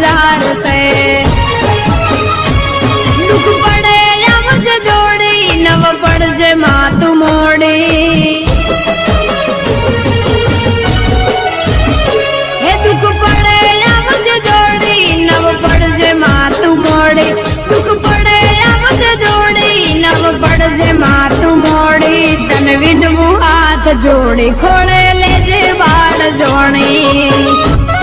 jar से दुख पड़े आवज जोड़ी नव पड़ जे मातु मोड़ी हे दुख पड़े आवज जोड़ी नव पड़ जे मातु मोड़ी दुख पड़े आवज जोड़ी नव पड़ जे मातु मोड़ी तन विधवू हाथ जोड़ी खोले ले जे बाड़ जोड़ी